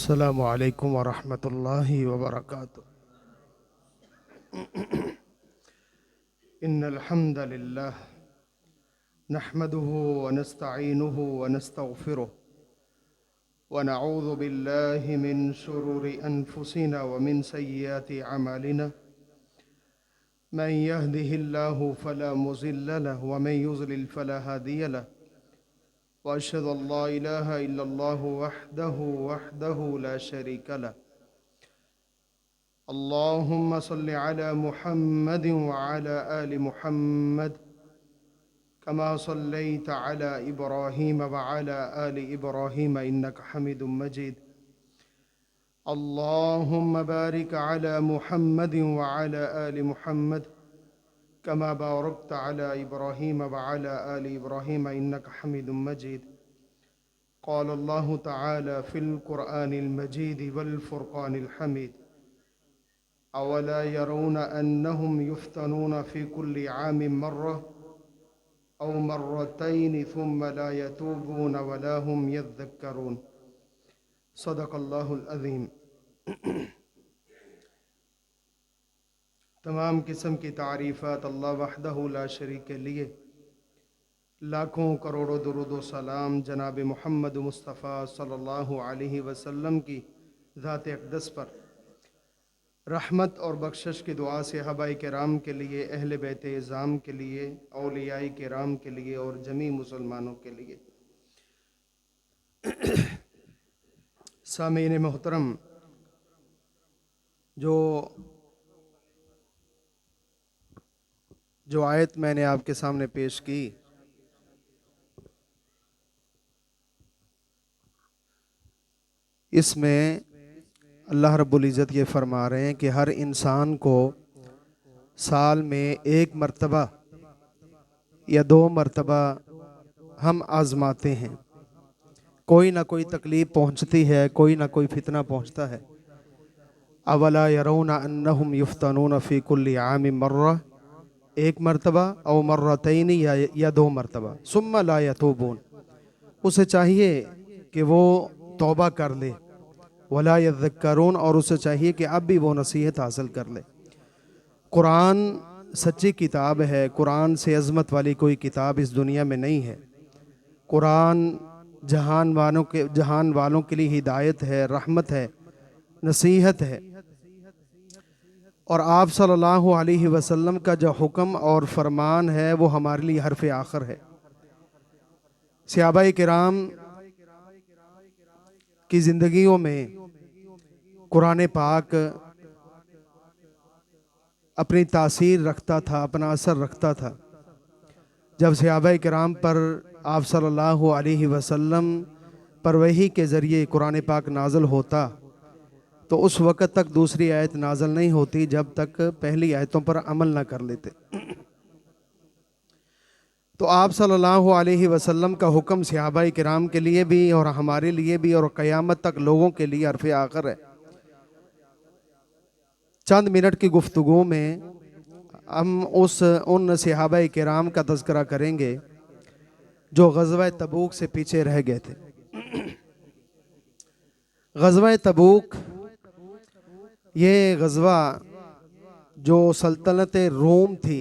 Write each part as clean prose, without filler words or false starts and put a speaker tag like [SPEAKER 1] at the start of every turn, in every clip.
[SPEAKER 1] अस्सलामु अलैकुम वरहमतुल्लाहि वबरकातुह। इन्नल हम्दलिल्लाह नहमदुहु व नस्तईनुहु व नस्तगफिरुह व नऊज़ु बिल्लाहि मिन शुरूरि अनफुसिना व मिन सय्यिआति अमालिना मन यहदिहिल्लाहु फला मुज़िल्ल लहु व मन युज़लिल फला हादिय लहु व अशहदु अल्ला इलाहा इल्लल्लाहु वहदहु ला शरीका लहु। अल्लाहुम्मा सल्लि अला मुहम्मदिन व अला आलि मुहम्मद कमा सल्लैता अला इब्राहीम व अला आलि इब्राहीम इन्नका हमीदुम मजीद। अल्लाहुम्मा बारिक अला मुहम्मदिन व अला आलि मुहम्मद कमा बारकता अला इब्राहीम व अला आलि इब्राहीम इन्नका हमीदुम मजीद। क़ाल अल्लाहु तआला फ़िल क़ुरआनिल मजीद वल फ़ुरक़ानिल हमीद अवला यरौना अन्नहुम युफ़्तनूना फ़ी कुल्लि आमिन मर्रा औ मर्रतैनि थुम्मा ला यतूबूना वला हुम यज़्ज़क्करून। सदक़ल्लाहुल अज़ीम। तमाम किस्म की तारीफ़ात अल्लाह वहदहु ला शरीक के लिए, लाखों करोड़ों दुरूद व सलाम जनाब मोहम्मद मुस्तफ़ा सल्लल्लाहु अलैहि वसल्लम की ज़ात अक़दस पर रहमत और बख्शिश की दुआ से सहाबाए किराम के लिए, अहले बैत इज़ाम के लिए, औलियाए किराम के लिए और जमी मुसलमानों के लिए। सामीन मोहतरम, जो आयत मैंने आपके सामने पेश की, इसमें अल्लाह रब्बुल इज़्ज़त ये फरमा रहे हैं कि हर इंसान को साल में एक मर्तबा या दो मर्तबा हम आज़माते हैं। कोई ना कोई तकलीफ़ पहुँचती है, कोई ना कोई फितना पहुँचता है। अवला यरौना अन्नहुम युफ़्तनूना फ़ी कुल्लि आमिन मर्रा, एक मर्तबा, औ मर्रतैनि या दो मर्तबा, सुम्मा ला यतूबून, उसे चाहिए कि वो तौबा कर ले, वला यज़्ज़क्करून, और उसे चाहिए कि अब भी वो नसीहत हासिल कर ले। कुरान सच्ची किताब है। कुरान से अज़मत वाली कोई किताब इस दुनिया में नहीं है। कुरान जहान वालों के लिए हिदायत है, रहमत है, नसीहत है। और आप सल्लल्लाहु अलैहि वसल्लम का जो हुक्म और फरमान है वो हमारे लिए हर्फ़ आखिर है। सहाबाए किराम की ज़िंदगियों में कुरान पाक अपनी तासीर रखता था, अपना असर रखता था। जब सहाबाए किराम पर आप सल्लल्लाहु अलैहि वसल्लम पर वही के ज़रिए कुरान पाक नाज़िल होता, तो उस वक़्त तक दूसरी आयत नाज़िल नहीं होती जब तक पहली आयतों पर अमल ना कर लेते। तो आप सल्लल्लाहु अलैहि वसल्लम का हुक्म सहाबाए किराम के लिए भी और हमारे लिए भी और क़यामत तक लोगों के लिए हर्फ़ आखिर है। चंद मिनट की गुफ्तगू में हम उन सहाबाए किराम का तज़किरा करेंगे जो ग़ज़वा तबूक से पीछे रह गए थे। ग़ज़वा तबूक ये ग़ज़वा जो सल्तनत रोम थी,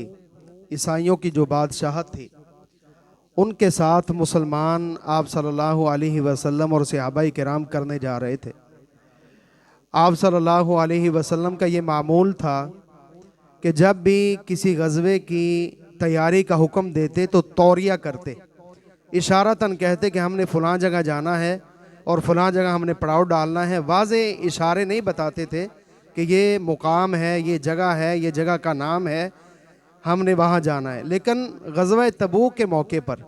[SPEAKER 1] ईसाइयों की जो बादशाहत थी, उनके साथ मुसलमान आप सल्लल्लाहु अलैहि वसल्लम और सहाबाए किराम करने जा रहे थे। आप सल्लल्लाहु अलैहि वसल्लम का ये मामूल था कि जब भी किसी ग़ज़वे की तैयारी का हुक्म देते तो तौरिया करते, इशारतन कहते कि हमने फ़लाँ जगह जाना है और फ़लाँ जगह हमने पड़ाव डालना है। वाज़े इशारे नहीं बताते थे कि ये मुकाम है, ये जगह है, ये जगह का नाम है, हमने वहाँ जाना है। लेकिन ग़ज़वा तबूक के मौके पर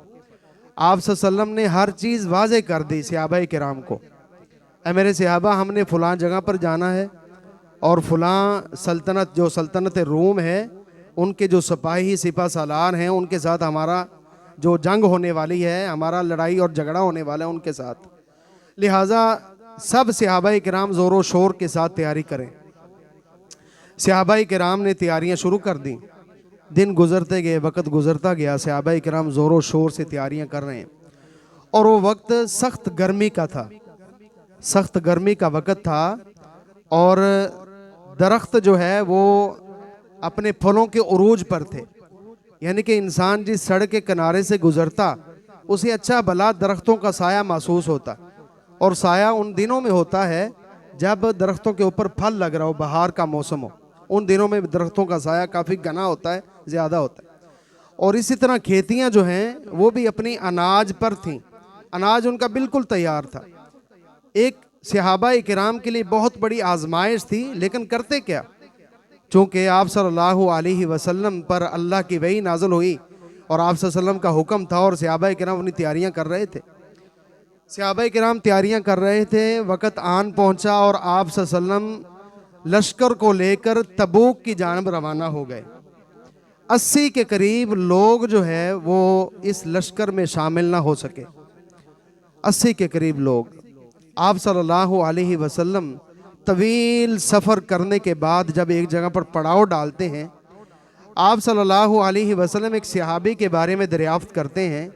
[SPEAKER 1] आप सल्लल्लाहु अलैहि वसल्लम ने हर चीज़ वाज़े कर दी सहाबाए किराम को। ऐ मेरे सहाबा, हमने फ़लाँ जगह पर जाना है और फ़लाँ सल्तनत, जो सल्तनत रोम है, उनके जो सिपाही सिपा सालार हैं, उनके साथ हमारा जो जंग होने वाली है, हमारा लड़ाई और झगड़ा होने वाला है उनके साथ। लिहाजा सब सहाबाए किराम ज़ोर शोर के साथ तैयारी करें। सहाबाए किराम ने तैयारियां शुरू कर दी। दिन गुजरते गए, वक़्त गुजरता गया, सहाबाए किराम ज़ोर शोर से तैयारियां कर रहे हैं। और वो वक्त सख्त गर्मी का था। सख्त गर्मी का वक़्त था और दरख्त जो है वो अपने फलों के उरूज पर थे, यानी कि इंसान जिस सड़क के किनारे से गुजरता उसे अच्छा भला दरख्तों का साया महसूस होता, और साया उन दिनों में होता है जब दरख्तों के ऊपर फल लग रहा हो, बहार का मौसम हो, उन दिनों में दरख्तों का साया काफ़ी घना होता है, ज़्यादा होता है। और इसी तरह खेतियां जो हैं वो भी अपनी अनाज पर थीं, अनाज उनका बिल्कुल तैयार था। एक सहाबा किराम के लिए बहुत बड़ी आजमाइश थी, लेकिन करते क्या, चूँकि आप सल्लल्लाहु अलैहि वसल्लम पर अल्लाह की वही नाज़िल हुई और आप सल्लल्लाहु अलैहि वसल्लम का हुक्म था और सहाबा किराम अपनी तैयारियां कर रहे थे। सहाबा किराम तैयारियां कर रहे थे, वक़्त आन पहुंचा और आप सल्लल्लाहु अलैहि वसल्लम लश्कर को लेकर तबूक की जानब रवाना हो गए। 80 के करीब लोग जो है वो इस लश्कर में शामिल ना हो सके। 80 के करीब लोग। आप सल्लल्लाहु अलैहि वसल्लम तवील सफ़र करने के बाद जब एक जगह पर पड़ाव डालते हैं, आप सल्लल्लाहु अलैहि वसल्लम एक सहाबी के बारे में दरियाफ्त करते हैं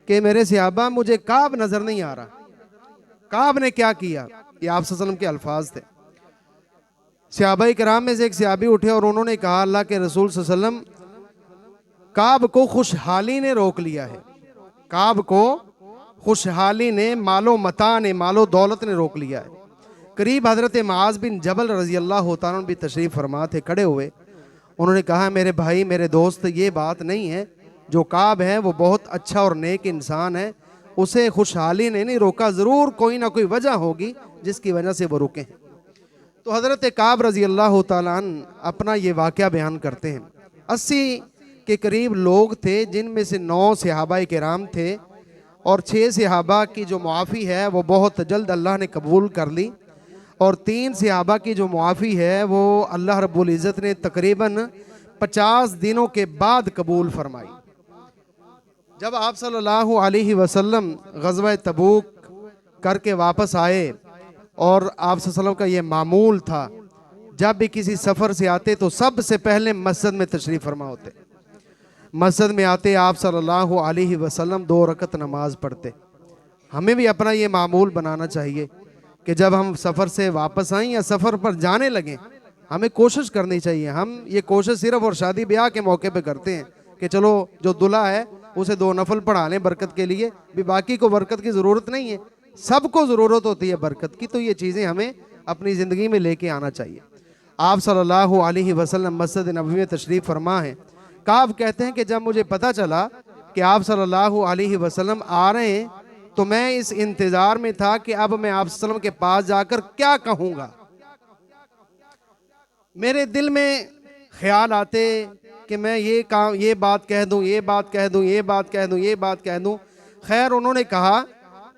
[SPEAKER 1] कि मेरे सहाबा मुझे काब नज़र नहीं आ रहा, काब ने क्या किया। ये आप सल्लल्लाहु अलैहि वसल्लम के अल्फाज थे। सहाबा किराम में से एक सहाबी उठे और उन्होंने कहा, अल्लाह के रसूल सल्लल्लाहु अलैहि वसल्लम, काब को खुशहाली ने रोक लिया है, काब को खुशहाली ने, मालो मता ने, मालो दौलत ने रोक लिया है। करीब हज़रत मुआज़ बिन जबल रज़ी अल्लाह तआला अन्हु भी तशरीफ़ फरमा थे, खड़े हुए। उन्होंने कहा, मेरे भाई, मेरे दोस्त, ये बात नहीं है, जो काब है वो बहुत अच्छा और नेक इंसान है, उसे खुशहाली ने नहीं रोका, ज़रूर कोई ना कोई वजह होगी जिसकी वजह से वो रुके हैं। तो हज़रत काब रज़ी अल्लाह तआला अन्हु अपना ये वाक़या बयान करते हैं। 80 के करीब लोग थे, जिनमें से 9 सहाबा किराम थे और 6 सहाबा की जो मुआफ़ी है वो बहुत जल्द अल्लाह ने कबूल कर ली, और 3 सहाबा की जो मुआफ़ी है वो अल्लाह रब्बुल इज़्ज़त ने तकरीबन 50 दिनों के बाद कबूल फरमाई। जब आप सल्लल्लाहु अलैहि वसल्लम ग़ज़वा तबूक करके वापस आए, और आप सल्लल्लाहु अलैहि वसल्लम का ये मामूल था, जब भी किसी सफ़र से आते तो सबसे पहले मस्जिद में तशरीफ़ फरमा होते। मस्जिद में आते आप सल्लल्लाहु अलैहि वसल्लम 2 रकत नमाज पढ़ते। हमें भी अपना ये मामूल बनाना चाहिए कि जब हम सफ़र से वापस आएँ या सफ़र पर जाने लगें, हमें कोशिश करनी चाहिए। हम ये कोशिश सिर्फ़ और शादी ब्याह के मौके पे करते हैं कि चलो जो दूल्हा है उसे 2 नफल पढ़ा लें बरकत के लिए, भी बाकी को बरकत की ज़रूरत नहीं है, सबको ज़रूरत होती है बरकत की। तो ये चीज़ें हमें अपनी ज़िंदगी में लेके आना चाहिए। आप सल्लल्लाहु अलैहि वसल्लम मस्जिद नबवी में तशरीफ़ फरमा है। काब कहते हैं कि जब मुझे पता चला कि आप सल्लल्लाहु अलैहि वसल्लम आ रहे हैं, तो मैं इस इंतज़ार में था कि अब मैं आप सल्लम के पास जाकर क्या कहूँगा। मेरे दिल में ख्याल आते कि मैं ये बात कह दूँ, ये बात कह दूँ, ये बात कह दूँ, ये बात कह दूँ। खैर, उन्होंने कहा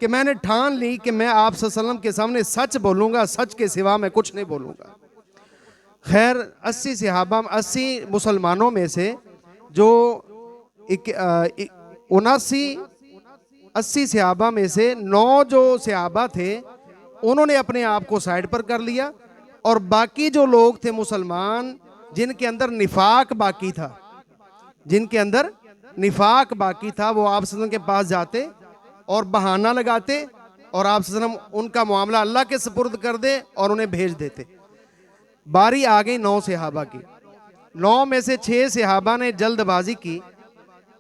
[SPEAKER 1] कि मैंने ठान ली कि मैं आप सल्लम के सामने सच बोलूँगा, सच के सिवा मैं कुछ नहीं बोलूँगा। खैर, 80 सहाबा, 80 मुसलमानों में से जो 80 सहाबा में से 9 जो सहाबा थे, उन्होंने अपने आप को साइड पर कर लिया, और बाकी जो लोग थे मुसलमान, जिनके अंदर निफाक बाकी था, जिनके अंदर निफाक बाकी था, वो आप सल्लम के पास जाते और बहाना लगाते, और आप सल्लम उनका मामला अल्लाह के सुपुर्द कर दे और उन्हें भेज देते। बारी आ गई 9 सहाबा की। 9 में से 6 सहाबा ने जल्दबाजी की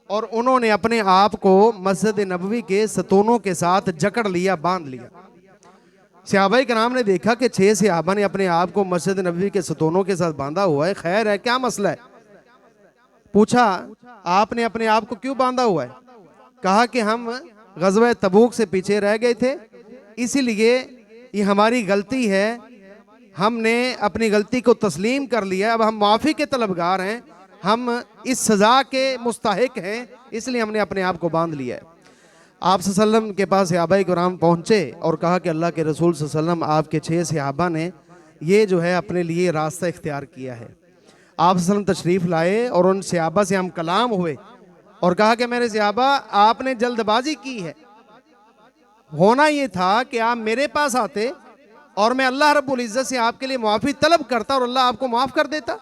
[SPEAKER 1] और उन्होंने अपने आप को मस्जिद नबवी के सतूनों के साथ जकड़ लिया, बांध लिया। सहाबा किराम ने देखा कि 6 सहाबा ने अपने आप को मस्जिद नबवी के सतूनों के साथ बांधा हुआ है, खैर है, क्या मसला है? पूछा, आपने अपने आप को क्यों बांधा हुआ है? कहा कि हम ग़ज़वा तबूक से पीछे रह गए थे, इसीलिए ये हमारी गलती है, हमने अपनी गलती को तस्लीम कर लिया, अब हम माफ़ी के तलबगार हैं, हम इस सज़ा के मुस्तहिक हैं, इसलिए हमने अपने आप को बांध लिया है। आप सल्लम के पास सहाबाए किराम पहुँचे और कहा कि अल्लाह के रसूल सल्लम, आपके 6 सहाबा ने ये जो है अपने लिए रास्ता इख्तियार किया है। आप सल्लम तशरीफ़ लाए और उन सहाबा से हम कलाम हुए और कहा कि मेरे सहाबा, आपने जल्दबाजी की है, होना ये था कि आप मेरे पास आते और मैं अल्लाह रब्बुल इज़्ज़त से आपके लिए माफ़ी तलब करता और अल्लाह आपको माफ़ कर देता।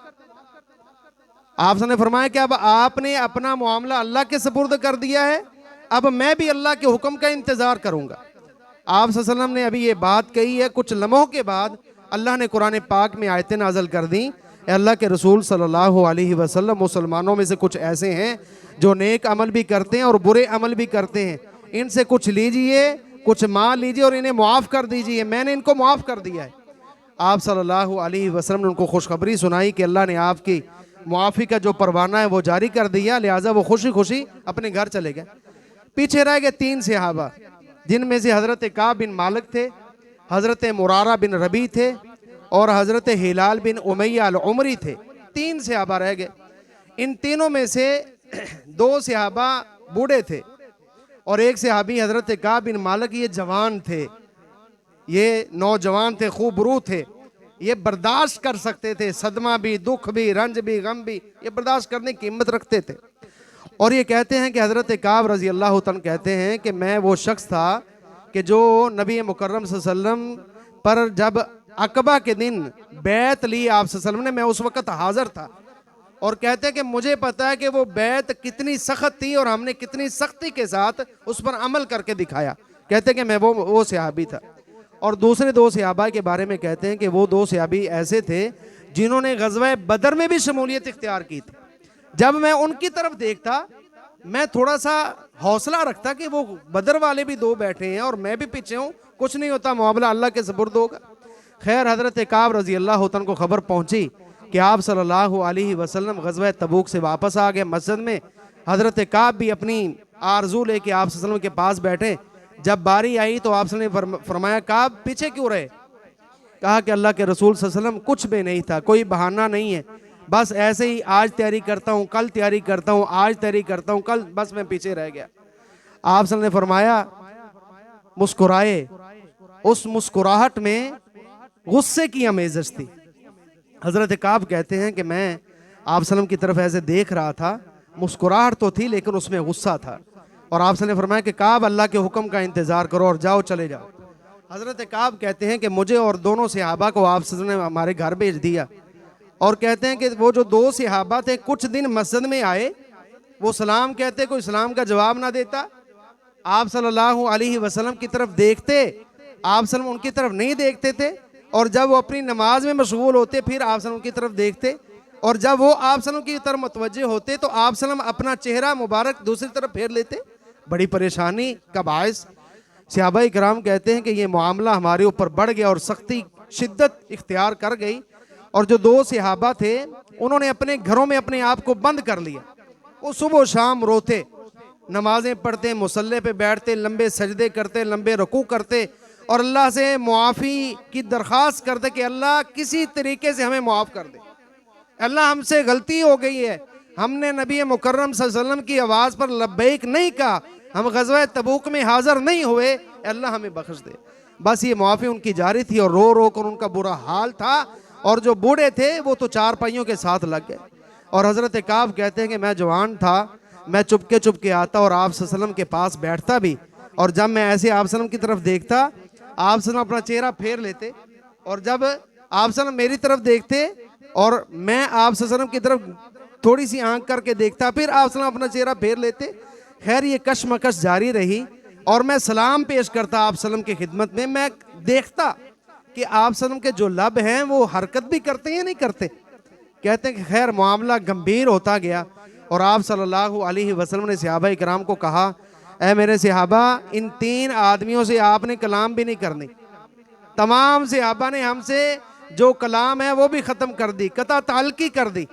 [SPEAKER 1] आपने फरमाया कि अब आपने अपना मामला अल्लाह के सुपुर्द कर दिया है, अब मैं भी अल्लाह के हुक्म का इंतज़ार करूँगा। आप सल्लल्लाहु अलैहि वसल्लम ने अभी ये बात कही है, कुछ लम्हों के बाद अल्लाह ने कुरान पाक में आयतें नाज़िल कर दी। अल्लाह के रसूल सल्लल्लाहु अलैहि वसल्लम मुसलमानों में से कुछ ऐसे हैं जो नेक अमल भी करते हैं और बुरे अमल भी करते हैं, इनसे कुछ लीजिए, कुछ माल लीजिए और इन्हें मुआफ़ कर दीजिए, मैंने इनको मुआफ़ कर दिया है। आप सल्लल्लाहु अलैहि वसल्लम ने उनको खुशखबरी सुनाई कि अल्लाह ने आपकी मुआफ़ी का जो परवाना है वो जारी कर दिया, लिहाजा वो खुशी खुशी अपने घर चले गए। पीछे रह गए 3 सहाबा, जिनमें से हज़रत काब बिन मालिक थे, हज़रत मुरारा बिन रबी थे और हज़रत हिलाल बिन उमैया अल उमरी थे। 3 सहाबा रह गए। इन तीनों में से 2 सहाबा बूढ़े थे और एक सहाबी हज़रत काब बिन मालिक ये जवान थे, ये नौजवान थे, खूब रू थे, ये बर्दाश्त कर सकते थे, सदमा भी, दुख भी, रंज भी, गम भी, ये बर्दाश्त करने की हिम्मत रखते थे। और ये कहते हैं कि हज़रत काब रज़ी अल्लाह तआला कहते हैं कि मैं वो शख्स था कि जो नबी मुकर्रम सल्लल्लाहु अलैहि वसल्लम पर जब अकबा के दिन बैत ली आप सल्लल्लाहु अलैहि वसल्लम ने, मैं उस वक़्त हाज़िर था। और कहते हैं कि मुझे पता है कि वो बैत कितनी सख्त थी और हमने कितनी सख्ती के साथ उस पर अमल करके दिखाया। कहते हैं कि मैं वो सहाबी था। और दूसरे 2 सहाबा के बारे में कहते हैं कि वो 2 सहाबी ऐसे थे जिन्होंने ग़ज़वा बदर में भी शमूलियत इख्तियार की थी। जब मैं उनकी तरफ देखता, मैं थोड़ा सा हौसला रखता कि वो बदर वाले भी 2 बैठे हैं और मैं भी पीछे हूँ, कुछ नहीं होता, मामला अल्लाह के सुपुर्द होगा। खैर हज़रत काब रज़ी अल्लाह तआला को खबर पहुँची कि आप सल्लल्लाहु अलैहि वसल्लम ग़ज़वा तबूक से वापस आ गए। मस्जिद में हज़रत काब भी अपनी आरज़ू लेके आप सल्लल्लाहु अलैहि वसल्लम के पास बैठे। जब बारी आई तो आप सल्लल्लाहु अलैहि वसल्लम ने फरमाया, काब पीछे क्यों रहे? कहा कि अल्लाह के रसूल सल्लल्लाहु अलैहि वसल्लम कुछ भी नहीं था, कोई बहाना नहीं है, बस ऐसे ही आज तैयारी करता हूँ, कल तैयारी करता हूँ, आज तैयारी करता हूँ, कल, बस मैं पीछे रह गया। आप सल्लल्लाहु अलैहि वसल्लम ने फरमाया, मुस्कुराए, उस मुस्कुराहट में गुस्से की आमेज़श थी। हज़रत काब कहते हैं कि मैं आप सल्लम की तरफ ऐसे देख रहा था, मुस्कुराहट तो थी लेकिन उसमें गुस्सा था। और आप सल्लल्लाहु अलैहि वसल्लम ने फरमाया कि काब अल्लाह के हुक्म का इंतज़ार करो और जाओ, चले जाओ। हज़रत काब कहते हैं कि मुझे और दोनों सहाबा को आप सल्लल्लाहु अलैहि वसल्लम ने हमारे घर भेज दिया। और कहते हैं कि वो जो 2 सहाबा थे कुछ दिन मस्जिद में आए, वो सलाम कहते, कोई सलाम का जवाब ना देता। आप सल्लल्लाहु अलैहि वसल्लम की तरफ देखते, आप सल्लल्लाहु उनकी तरफ नहीं देखते थे। और जब वो अपनी नमाज में मशगूल होते फिर आप सल्लल्लाहु की तरफ देखते, और जब वो आप सल्लल्लाहु की तरफ मुतवज्जे होते तो आप सल्लल्लाहु अपना चेहरा मुबारक दूसरी तरफ फेर लेते। बड़ी परेशानी का बायस। सहाबा इकराम कहते हैं कि ये मामला हमारे ऊपर बढ़ गया और सख्ती शिद्दत इख्तियार कर गई। और जो 2 सहाबा थे उन्होंने अपने घरों में अपने आप को बंद कर लिया। वो सुबह शाम रोते, नमाजें पढ़ते, मुसल्ले पे बैठते, लंबे सजदे करते, लंबे रुकू करते और अल्लाह से मुआफ़ी की दरख्वास्त करते कि अल्लाह किसी तरीके से हमें मुआफ़ कर दे, अल्लाह हमसे गलती हो गई है, हमने नबी मुकर्रम सल्लल्लाहु अलैहि वसल्लम की आवाज़ पर लब्बैक नहीं कहा, हम ग़ज़वा तबूक में हाज़िर नहीं हुए, अल्लाह हमें बख्श दे। बस ये मुआफ़ी उनकी जारी थी और रो रो कर उनका बुरा हाल था। और जो बूढ़े थे वो तो 4 पहियों के साथ लग गए। और हज़रत काब कहते हैं कि मैं जवान था, मैं चुपके चुपके आता और आप सल्लल्लाहु अलैहि वसल्लम के पास बैठता भी, और जब मैं ऐसे आप सल्लल्लाहु अलैहि वसल्लम की तरफ देखता, आप सल्लल्लाहु अलैहि वसल्लम अपना चेहरा फेर लेते, और जब आप सल्लल्लाहु अलैहि वसल्लम मेरी तरफ देखते और मैं आप सल्लल्लाहु अलैहि वसल्लम की तरफ थोड़ी सी आंख करके देखता, फिर आप सल्लल्लाहु अलैहि वसल्लम अपना चेहरा फेर लेते। खैर ये कशमकश जारी रही और मैं सलाम पेश करता आप सल्लल्लाहु अलैहि वसल्लम की खिदमत में। मैं देखता कि आप सल्लल्लाहु अलैहि वसल्लम के जो लब हैं वो हरकत भी करते हैं या नहीं करते। कहते हैं कि खैर मामला गंभीर होता गया और आप सल्लल्लाहु अलैहि वसल्लम ने सहाबा इकराम को कहा, ऐ मेरे सहाबा, इन 3 आदमियों से आपने कलाम भी नहीं करनी। तमाम सहाबा ने हमसे जो कलाम है वो भी ख़त्म कर दी, कता ताल्की कर दी।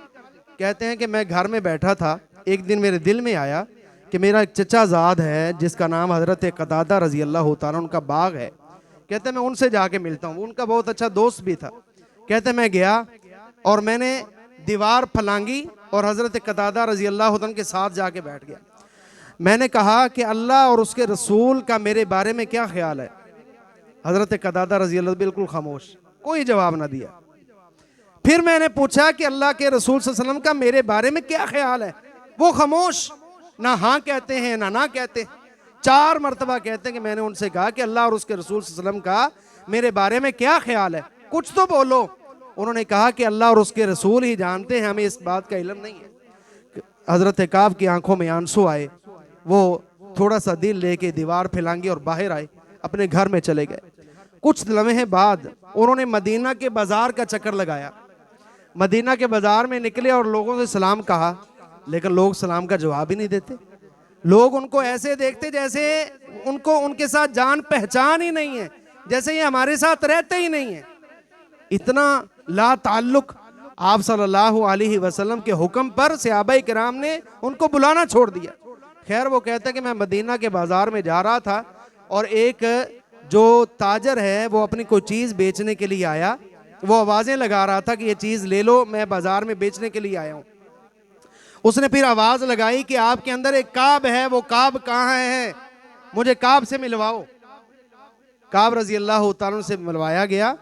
[SPEAKER 1] कहते हैं कि मैं घर में बैठा था, एक दिन मेरे दिल में आया कि मेरा एक चचा ज़ाद है जिसका नाम हज़रत कतादा रज़ी अल्लाह तआला उनका बाग है। कहते हैं मैं उनसे जाके मिलता हूँ, उनका बहुत अच्छा दोस्त भी था। कहते हैं मैं गया और मैंने दीवार फलांगी और हज़रत कतादा रज़ी अल्लाह तआला के साथ जाके बैठ गया। मैंने कहा कि अल्लाह और उसके रसूल का मेरे बारे में क्या ख्याल है। हज़रत कतादा रज़ी अल्लाह बिल्कुल खामोश, कोई जवाब ना दिया। फिर मैंने पूछा कि अल्लाह के रसूल सल्लल्लाहु अलैहि वसल्लम का मेरे बारे में क्या ख्याल है। वो खामोश, ना हाँ कहते हैं ना कहते। 4 मरतबा कहते हैं कि मैंने उनसे कहा कि अल्लाह और उसके रसूल सल्लल्लाहु अलैहि वसल्लम का मेरे बारे में क्या ख्याल है, कुछ तो बोलो। उन्होंने कहा कि अल्लाह और उसके रसूल ही जानते हैं, हमें इस बात का इल्म नहीं है। हज़रत काब की आंखों में आंसू आए, वो थोड़ा सा दिल लेके दीवार फैलांगी और बाहर आए, अपने घर में चले गए। कुछ लम्हे बाद उन्होंने मदीना के बाजार का चक्कर लगाया। मदीना के बाजार में निकले और लोगों से सलाम कहा, लेकिन लोग सलाम का जवाब ही नहीं देते। लोग उनको ऐसे देखते जैसे उनको उनके साथ जान पहचान ही नहीं है, जैसे ये हमारे साथ रहते ही नहीं है। इतना ला ताल्लुक। आप सल्लल्लाहु अलैहि वसल्लम के हुक्म पर सहाबाए किराम ने उनको बुलाना छोड़ दिया। खैर, वो कहता है कि मैं मदीना के बाजार में जा रहा था और एक जो ताजर है वो अपनी कोई चीज़ बेचने के लिए आया। वो आवाज़ें लगा रहा था कि ये चीज़ ले लो, मैं बाजार में बेचने के लिए आया हूँ। उसने फिर आवाज़ लगाई कि आपके अंदर एक काब है, वो काब कहाँ है, मुझे काब से मिलवाओ। काब रजी अल्लाह तआला से मिलवाया गया।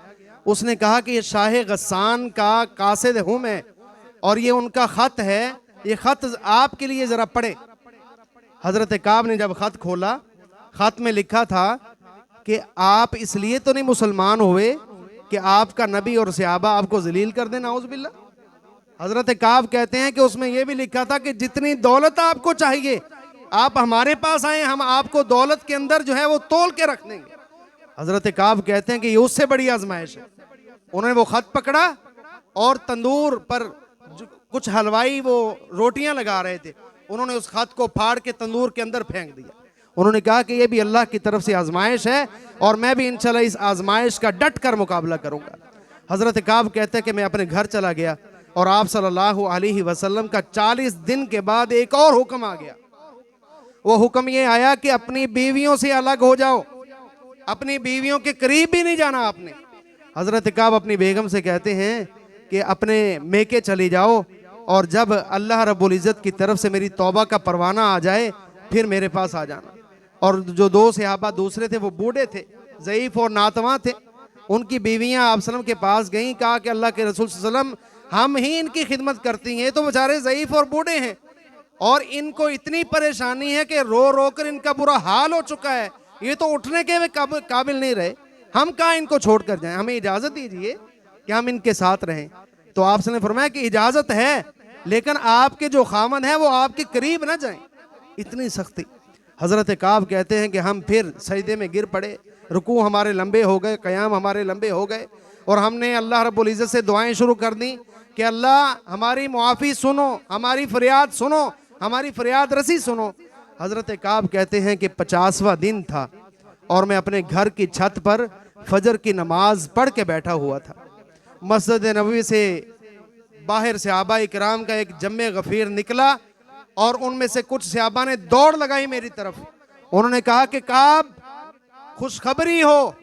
[SPEAKER 1] उसने कहा कि ये शाह गस्सान का कासिद हूँ मैं, और ये उनका ख़त है, ये ख़त आपके लिए ज़रा पढ़े। हज़रत काब ने जब ख़त खोला, ख़त में लिखा था कि आप इसलिए तो नहीं मुसलमान हुए कि आपका नबी और सहाबा आपको जलील कर देना, नाउज़ बिल्लाह। हज़रत काब कहते हैं कि उसमें यह भी लिखा था कि जितनी दौलत आपको चाहिए आप हमारे पास आए, हम आपको दौलत के अंदर जो है वो तोल के रख देंगे। हज़रत काब कहते हैं कि ये उससे बड़ी आजमाइश है। उन्होंने वो ख़त पकड़ा और तंदूर पर कुछ हलवाई वो रोटियां लगा रहे थे, उन्होंने उस ख़त को फाड़ के तंदूर के अंदर फेंक दिया। उन्होंने कहा कि ये भी अल्लाह की तरफ से आजमाइश है और मैं भी इंशाल्लाह इस आजमाइश का डट कर मुकाबला करूंगा। हज़रत काब कहते हैं कि मैं अपने घर चला गया और आप सल्लल्लाहु अलैहि वसल्लम का 40 दिन के बाद एक और हुक्म आ गया। वो हुक्म ये आया कि अपनी बीवियों से अलग हो जाओ, अपनी बीवियों के करीब भी नहीं जाना आपने। हज़रत काब अपनी बेगम से कहते हैं कि अपने मेके चली जाओ और जब अल्लाह रब्बुल इज़्ज़त की तरफ से मेरी तौबा का परवाना आ जाए फिर मेरे पास आ जाना। और जो दो सहाबा दूसरे थे वो बूढ़े थे, ज़ईफ़ और नातवा थे। उनकी बीवियाँ आप सल्लम के पास गईं, कहा कि अल्लाह के रसूल सल्लम हम ही इनकी खिदमत करती हैं, तो बेचारे ज़ईफ़ और बूढ़े हैं और इनको इतनी परेशानी है कि रो रो कर इनका बुरा हाल हो चुका है, ये तो उठने के वे काबिल नहीं रहे, हम कहाँ इनको छोड़ कर जाएं, हमें इजाज़त दीजिए कि हम इनके साथ रहें। तो आपने फरमाया कि इजाज़त है, लेकिन आपके जो खामन है वो आपके करीब ना जाएं। इतनी सख्ती। हज़रत काब कहते हैं कि हम फिर सजदे में गिर पड़े, रुकू हमारे लंबे हो गए, क़याम हमारे लंबे हो गए और हमने अल्लाह रब्बुल इज़्ज़त से दुआएं शुरू कर दी कि अल्लाह हमारी मुआफ़ी सुनो, हमारी फरियाद सुनो, हमारी फरियाद रसी सुनो। हज़रत काब कहते हैं कि 50वां दिन था और मैं अपने घर की छत पर फजर की नमाज पढ़ के बैठा हुआ था। मस्जिद नबवी से बाहर सहाबाए किराम का एक जम्मे गफ़ीर निकला और उनमें से कुछ सहाबा ने दौड़ लगाई मेरी तरफ। उन्होंने कहा कि काब खुशखबरी हो,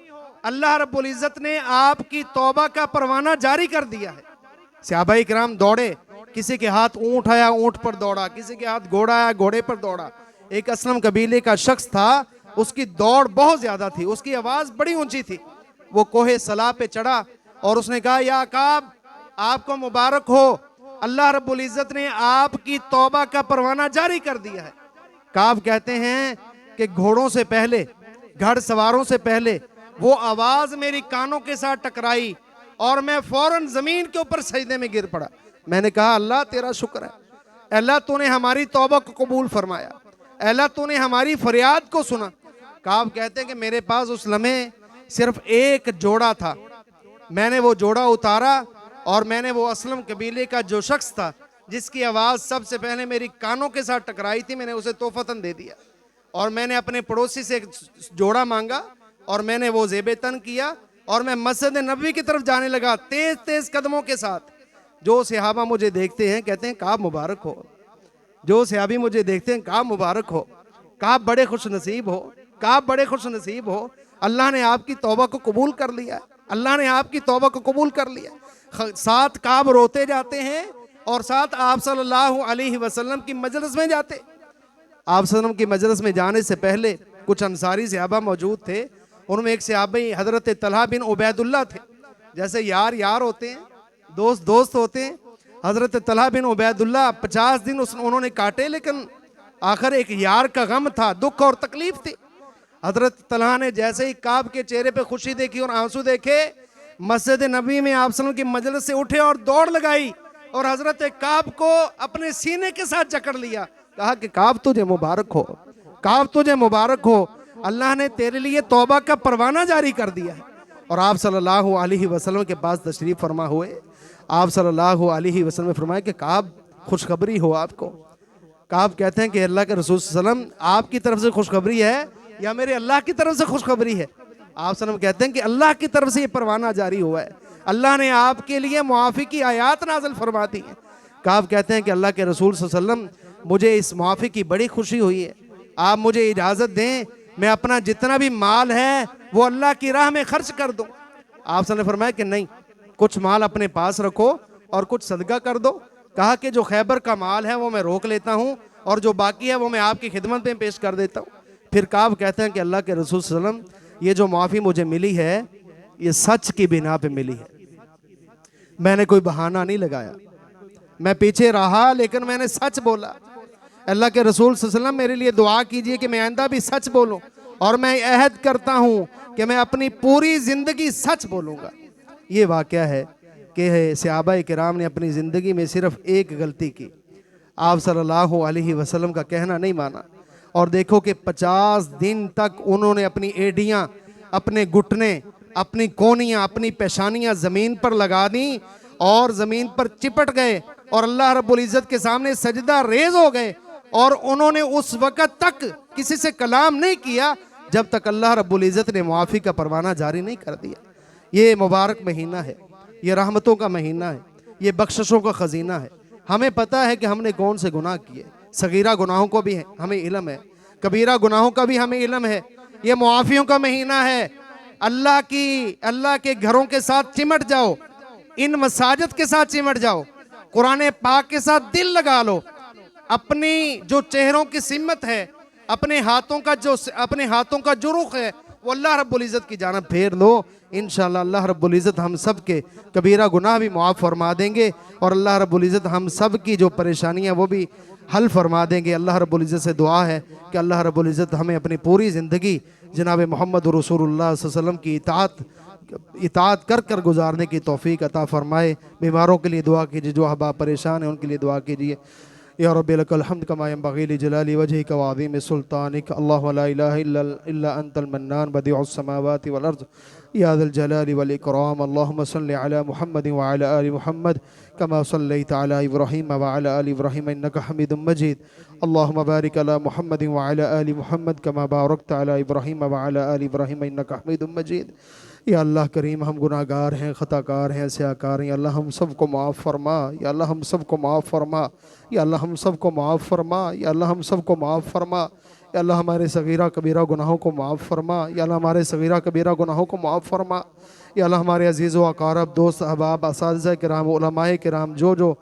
[SPEAKER 1] अल्लाह रब्बुल इज़्ज़त ने आपकी तौबा का परवाना जारी कर दिया है। सहाबाए किराम दौड़े, किसी के हाथ ऊँट आया ऊँट पर दौड़ा, किसी के हाथ घोड़ा आया घोड़े पर दौड़ा। एक असलम कबीले का शख्स था, उसकी दौड़ बहुत ज्यादा थी, उसकी आवाज़ बड़ी ऊंची थी। वो कोहे सला पे चढ़ा और उसने कहा, या काब आपको मुबारक हो, अल्लाह रब्बुल इज़्ज़त ने आपकी तौबा का परवाना जारी कर दिया है। काब कहते हैं कि घोड़ों से पहले, घड़ सवारों से पहले वो आवाज़ मेरी कानों के साथ टकराई और मैं फौरन ज़मीन के ऊपर सजदे में गिर पड़ा। मैंने कहा, अल्लाह तेरा शुक्र है, अल्लाह तूने हमारी तौबा को कबूल फरमाया, अल्लाह तूने हमारी फरियाद को सुना। काब कहते हैं कि मेरे पास उस लम्हे सिर्फ एक जोड़ा था, मैंने वो जोड़ा उतारा और मैंने वो असलम कबीले का जो शख्स था जिसकी आवाज़ सबसे पहले मेरी कानों के साथ टकराई थी, मैंने उसे तोहफतन दे दिया और मैंने अपने पड़ोसी से जोड़ा मांगा और मैंने वो ज़ेबे तन किया और मैं मस्जिद नबवी की तरफ जाने लगा तेज तेज कदमों के साथ। जो सहाबा मुझे देखते हैं कहते हैं, काब मुबारक हो। जो सहाबी मुझे देखते हैं, काब मुबारक हो, काब बड़े खुश नसीब हो, काब बड़े खुश नसीब हो, अल्लाह ने आपकी तौबा को कबूल कर लिया, अल्लाह ने आपकी तौबा को कबूल कर लिया। साथ काब रोते जाते हैं और साथ आप सल्लल्लाहु अलैहि वसल्लम की मजलिस में जाते। आप सल्लम की मजलिस में जाने से पहले कुछ अंसारी सहाबा मौजूद थे, उनमें एक सहाबी हज़रत तलहा बिन उबैदुल्लाह थे। जैसे यार यार होते हैं, दोस्त दोस्त होते हैं। हज़रत तलहा बिन उबैदुल्लाह 50 दिन उन्होंने काटे, लेकिन आखिर एक यार का गम था, दुख और तकलीफ थी। हज़रत तलहा ने जैसे ही काब के चेहरे पे खुशी देखी और आंसू देखे, मस्जिद नबी में आप सल्लम की मजलिस से उठे और दौड़ लगाई और हज़रत काब को अपने सीने के साथ जकड़ लिया। कहा कि काब तुझे मुबारक हो, काब तुझे मुबारक हो। अल्लाह ने तेरे लिए तौबा का परवाना जारी कर दिया है। और आप सल्लल्लाहु अलैहि वसल्लम के पास तशरीफ़ फरमा हुए, आप सल्लल्लाहु अलैहि वसल्लम ने फरमाया कि काब खुशखबरी हो आपको। काब कहते हैं कि अल्लाह के रसूल सल्लल्लाहु अलैहि वसल्लम आपकी तरफ से खुशखबरी है या मेरे अल्लाह की तरफ से खुशखबरी है? आप सल्लम कहते हैं कि अल्लाह की तरफ से ये परवाना जारी हुआ है, अल्लाह ने आपके लिए मुआफ़ी की आयात नाज़िल फरमा दी है। काब कहते हैं कि अल्लाह के रसूल सल्लल्लाहु अलैहि वसल्लम मुझे इस मुआफ़ी की बड़ी खुशी हुई है, आप मुझे इजाज़त दें मैं अपना जितना भी माल है वो अल्लाह की राह में खर्च कर दूं। आप सल्लल्लाहु अलैहि वसल्लम ने फरमाया कि नहीं, कुछ माल अपने पास रखो और कुछ सदका कर दो। कहा कि जो खैबर का माल है वो मैं रोक लेता हूँ और जो बाकी है वो मैं आपकी खिदमत में पेश कर देता हूँ। फिर काब कहते हैं कि अल्लाह के रसूल सल्लल्लाहु अलैहि वसल्लम ये जो मुआफ़ी मुझे मिली है ये सच की बिना पे मिली है, मैंने कोई बहाना नहीं लगाया, मैं पीछे रहा लेकिन मैंने सच बोला। अल्लाह के रसूल सल्लल्लाहु अलैहि वसल्लम मेरे लिए दुआ कीजिए कि मैं आइंदा भी सच बोलूं और मैं अहद करता हूं कि मैं अपनी पूरी ज़िंदगी सच बोलूँगा। ये वाक़या है कि सहाबाए किराम ने अपनी ज़िंदगी में सिर्फ एक गलती की, आप सल्लल्लाहु अलैहि वसल्लम का कहना नहीं माना। और देखो कि 50 दिन तक उन्होंने अपनी एडियाँ, अपने घुटने, अपनी कोनियाँ, अपनी पेशानियाँ ज़मीन पर लगा दी और ज़मीन पर चिपट गए और अल्लाह रब्बुल इज़्ज़त के सामने सजदा रेज़ हो गए। और उन्होंने उस वक़्त तक किसी से कलाम नहीं किया जब तक अल्लाह रब्बुल इज़्ज़त ने मुआफ़ी का परवाना जारी नहीं कर दिया। ये मुबारक महीना है, ये रहमतों का महीना है, ये बख्शिशों का ख़ज़ीना है। हमें पता है कि हमने कौन से गुनाह किए, सगीरा गुनाहों को भी हमें इल्म है, कबीरा गुनाहों का भी हमें इल्म है। ये मुआफ़ियों का महीना है। अल्लाह के घरों के साथ चिमट जाओ, इन मसाजिद के साथ चिमट जाओ, कुरान पाक के साथ दिल लगा लो, अपनी जो चेहरों की सिमत है, अपने हाथों का जो रुख है वो अल्लाह रब्बुल इज़्ज़त की जानब फेर लो। इंशाअल्लाह अल्लाह रब्बुल इज़्ज़त हम सब के कबीरा गुनाह भी मुआफ़ फरमा देंगे और अल्लाह रब्बुल इज़्ज़त हम सब की जो परेशानियाँ वो भी हल फरमा देंगे। अल्लाह रब्बुल इज़्ज़त से दुआ है कि अल्लाह रब्बुल इज़्ज़त हमें अपनी पूरी ज़िंदगी जनाब मोहम्मद रसूलुल्लाह सल्लल्लाहु अलैहि वसल्लम की इताअत कर कर गुजारने की तौफ़ीक अता फ़रमाए। बीमारों के लिए दुआ कीजिए, जो अहबाब परेशान हैं उनके लिए दुआ कीजिए। या रब्बी लकल हम्द कमा यंबग़ी लिजलाली वजहिक व अज़ीम सुल्तानिक अल्लाहु ला इलाहा इल्ला अंतल मन्नान बदीउस समावाति वल अर्ज़ या ज़ल जलाली वल इकराम। अल्लाहुम्मा सल्लि अला मुहम्मद व अला आलि मुहम्मद कमा सल्लैता अला इब्राहीम व अला आलि इब्राहीम इन्नका हमीदुम मजीद। अल्लाहुम्मा बारिक अला मुहम्मद व अला आलि मुहम्मद कमा बारकता अला इब्राहीम व अला आलि इब्राहीम इन्नका हमीदुम मजीद। या अल्लाह करीम, हम गुनाहगार हैं, ख़ताकार हैं, स्याकार हैं, अल्लाह हम सबको माफ़ फरमा, या अल्लाह हम सबको माफ़ फरमा, या अल्लाह हम सबको माफ़ फरमा, या अल्लाह हम सबको माफ़ फरमा, या अल्लाह हमारे सगीरा कबीरा गुनाहों को माफ़ फरमा, या अल्लाह हमारे सगीरा कबीरा गुनाहों को माफ़ फरमा, या अल्लाह हमारे अज़ीज़ व अक़ारब, दोस्त, अहबाब, असातिज़ा किराम, उलमाए किराम जो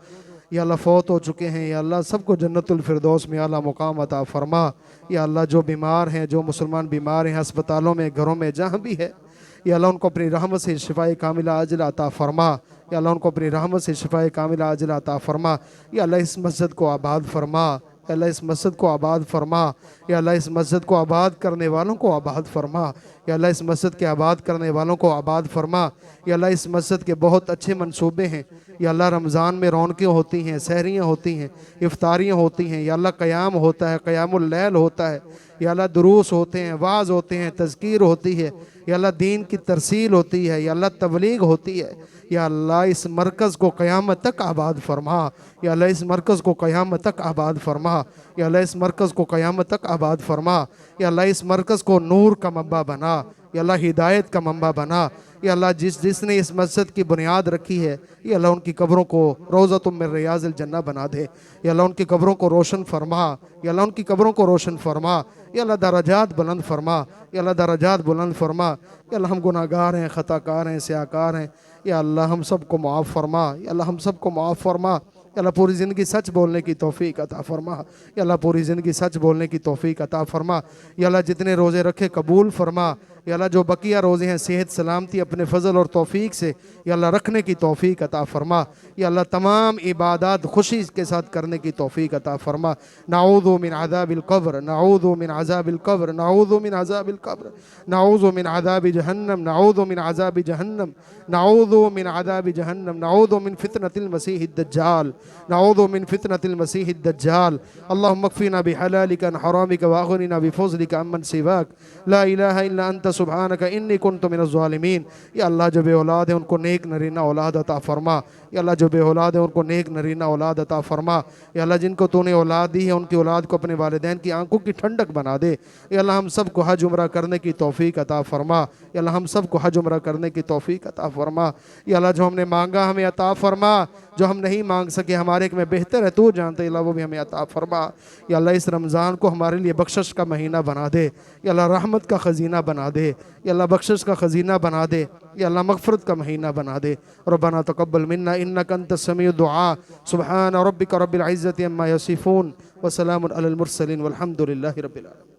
[SPEAKER 1] या अल्लाह फ़ौत हो चुके हैं, या अल्लाह सबको जन्नतुल फिरदौस में अल्लाह मुक़ाम अता फ़रमा। या अल्लाह जो बीमार हैं, जो मुसलमान बीमार हैं अस्पतालों में, घरों में, जहाँ भी है, या अल्लाह उनको अपनी रहमत से शिफ़ाए कामिला आजिला अता फ़रमा। या अल्लाह उनको अपनी रहमत से शिफ़ाए कामिला आजिला अता फ़रमा। या अल्लाह इस मस्जिद को आबाद फ़रमा, या अल्लाह इस मस्जिद को आबाद फ़रमा, या अल्लाह इस मस्जिद को आबाद करने वालों को आबाद फ़रमा, या अल्लाह इस मस्जिद के आबाद करने वालों को आबाद फ़रमा। या अल्लाह इस मस्जिद के बहुत अच्छे मंसूबे हैं, या अल्लाह रमज़ान में रौनकें होती हैं, सहरियाँ होती हैं, इफ्तारियाँ होती हैं, या अल्लाह क़याम होता है, क़यामुल लैल होता है, या अल्लाह दुरूस होते हैं, वाज़ होते हैं, तज़कीर होती है, या अल्लाह दीन की तरसील होती है, या अल्लाह तबलीग होती है। या अल्लाह इस मरकज़ को क़यामत तक आबाद फ़रमा, या अल्लाह इस मरकज़ को क़यामत तक आबाद फ़रमा, या अल्लाह इस मरकज़ को क़यामत तक आबाद फ़रमा। या अल्लाह इस मरकज़ को नूर का मंबा बना, या अल्लाह हिदायत का मंबा बना। या अल्लाह जिसने इस मस्जिद की बुनियाद रखी है, या अल्लाह उनकी कब्रों को रोज़तुम मिन रियाज़िल जन्नह बना दे। या अल्लाह उनकी कब्रों को रोशन फरमा, या अल्लाह उनकी कब्रों को रोशन फरमा। या अल्लाह दरजात बुलंद फरमा, या अल्लाह दरजात बुलंद फरमा। या अल्लाह हम गुनाहगार हैं, ख़ताकार हैं, स्याकार हैं, या अल्लाह हम सबको माफ़ फरमा, या अल्लाह हम सबको माफ़ फरमा। या अल्लाह पूरी ज़िंदगी सच बोलने की तौफ़ीक अता फ़रमा, या अल्लाह पूरी ज़िंदगी सच बोलने की तौफ़ीक अता फ़रमा। या अल्लाह जितने रोज़े रखे कबूल फरमा, या अल्लाह जो बकिया रोज़े हैं सेहत सलामती अपने फ़ज़ल और तौफ़ीक से या अल्लाह रखने की तौफ़ीक अता फ़रमा। या अल्लाह तमाम इबादत खुशी के साथ करने की तौफ़ीक अता फ़रमा। नऊज़ु मिन अज़ाबिल क़ब्र, नऊज़ु मिन अज़ाबिल क़ब्र, नऊज़ु मिन अज़ाबिल क़ब्र, नऊज़ु मिन अज़ाबि जहन्नम, नऊज़ु मिन अज़ाबि जहन्नम, नऊज़ु मिन अज़ाबि जहन्नम, नऊज़ु मिन फ़ितनतिल मसीहिद दज्जाल, नऊज़ु मिन फ़ितनतिल मसीहिद दज्जाल। अल्लाहुम्मा अक़फ़िना बिहलालिका अन हरामिका व अग़निना बिफ़ज़लिका अम्मन सिवाक, ला इलाहा इल्ला अंता सुब्हानका इन्नी कुन्तु मिनज़ ज़ालिमीन। या अल्लाह जो बे औलाद है उनको नेक नरीना औलाद अता फ़रमा। या अल्लाह जो बे औलाद है उनको नेक नरीना औलाद अता फ़रमा। या अल्लाह जिनको तूने औलाद दी है उनकी औलाद को अपने वालिदैन की आंखों की ठंडक बना दे। या अल्लाह हम सब को हज उम्रा करने की तौफ़ीक अता फ़रमा। या अल्लाह हम सब को हज उम्रा करने की तौफ़ीक अता फ़रमा। या अल्लाह जो हमने मांगा हमें अता फ़रमा, जो हम नहीं मांग सके हमारे में बेहतर है तू जानते, अल्लाह वो भी हमें अता फ़रमा। या अल्लाह इस रमज़ान को हमारे लिए बख्शिश का महीना बना दे। या अल्लाह रहमत का ख़ज़ीना बना दे। या अल्लाह बख्शिश का ख़ज़ीना बना दे। या अल्लाह मग़फ़िरत का महीना बना दे। रब्बना तक़ब्बल मिन्ना इन्नका अंतस समीउद दुआ। सुब्हान रब्बिका रब्बिल इज़्ज़ति अम्मा यसिफ़ून व सलामुन अलल मुरसलीन वल्हम्दुलिल्लाहि रब्बिल आलमीन।